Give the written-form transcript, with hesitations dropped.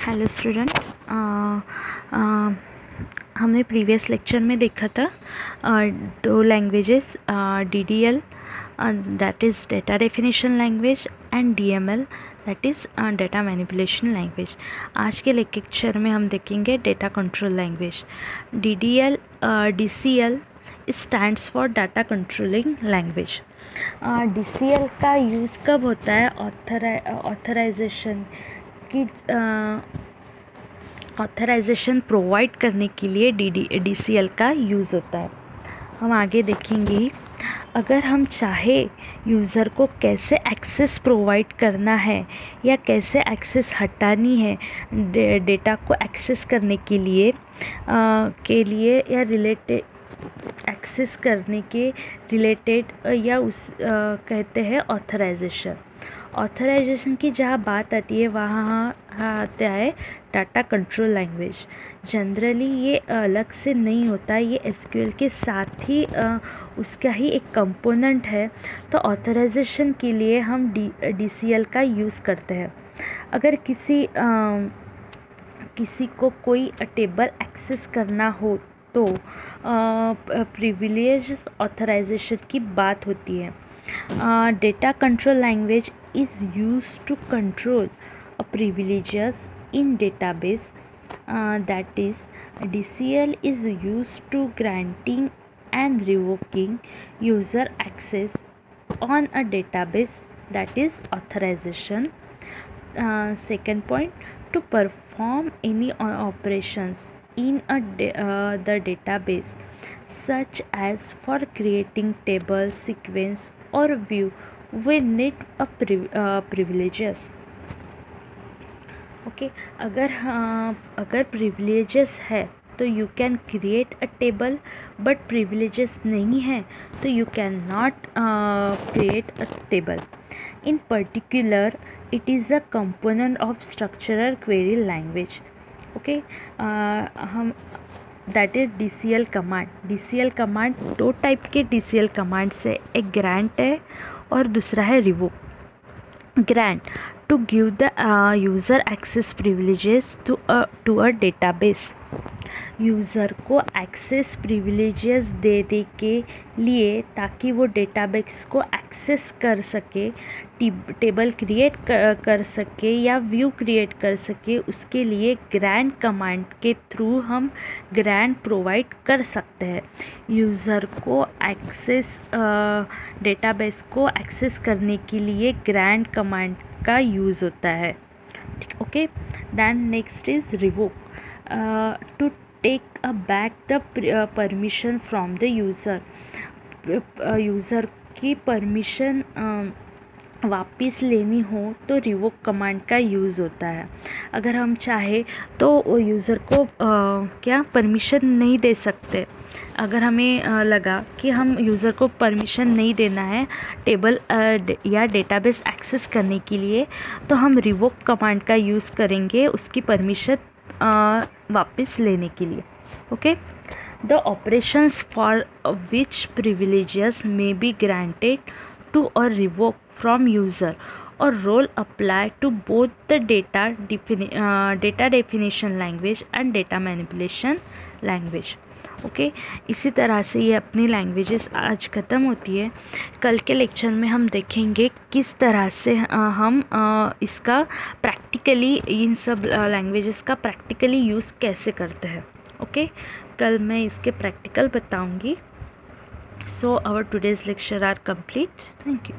Hello student, हमने previous lecture में देखा था दो languages, DDL that is data definition language and DML that is data manipulation language. आज के लेक्चर में हम देखेंगे data control language. DDL DCL stands for data controlling language. DCL का यूज़ कब होता है? ऑथराइजेशन की ऑथराइजेशन प्रोवाइड करने के लिए DCL का यूज़ होता है। हम आगे देखेंगे, अगर हम चाहे यूज़र को कैसे एक्सेस प्रोवाइड करना है या कैसे एक्सेस हटानी है डेटा को एक्सेस करने के लिए या रिलेटेड एक्सेस करने के रिलेटेड या उस कहते हैं ऑथराइजेशन। ऑथराइजेशन की जहाँ बात आती है वहाँ आता है डाटा कंट्रोल लैंग्वेज। जनरली ये अलग से नहीं होता, ये SQL के साथ ही उसका ही एक कंपोनेंट है। तो ऑथराइजेशन के लिए हम DCL का यूज़ करते हैं। अगर किसी को कोई टेबल एक्सेस करना हो तो प्रिविलेज ऑथराइजेशन की बात होती है। Data control language is used to control privileges in database, that is DCL is used to granting and revoking user access on a database, that is authorization. Second point, to perform any operations in the database such as for creating table, sequence or view, we need a privileges. Okay, अगर privileges है तो you can create a table, but privileges नहीं है तो you cannot create a table. In particular, it is a component of structural query language. Okay, हम that is DCL command. DCL command दो type के DCL कमांड से, एक grant है और दूसरा है revoke. Grant to give the user access privileges to a database. User को एक्सेस प्रिविलेजेस दे के लिए ताकि वो डेटाबेस को एक्सेस कर सके, टेबल क्रिएट कर सके या व्यू क्रिएट कर सके, उसके लिए ग्रांट कमांड के थ्रू हम ग्रांट प्रोवाइड कर सकते हैं। यूज़र को एक्सेस डेटाबेस को एक्सेस करने के लिए ग्रांट कमांड का यूज़ होता है। ठीक, okay. Then next is revoke, to take a back the permission from the user. User की परमिशन वापस लेनी हो तो रिवोक कमांड का यूज़ होता है। अगर हम चाहे तो यूज़र को क्या परमिशन नहीं दे सकते। अगर हमें लगा कि हम यूज़र को परमिशन नहीं देना है टेबल या डेटाबेस एक्सेस करने के लिए, तो हम रिवोक कमांड का यूज़ करेंगे उसकी परमिशन वापस लेने के लिए। Okay, the operations for which privileges may be granted to और revoke from user or role apply to both the data definition language and data manipulation language. Okay, इसी तरह से ये अपनी लैंग्वेजेस आज ख़त्म होती है। कल के लेक्चर में हम देखेंगे किस तरह से हम इसका प्रैक्टिकली, इन सब लैंग्वेजेस का प्रैक्टिकली यूज़ कैसे करते हैं। ओके, कल मैं इसके प्रैक्टिकल बताऊंगी। So our today's lecture are complete. Thank you.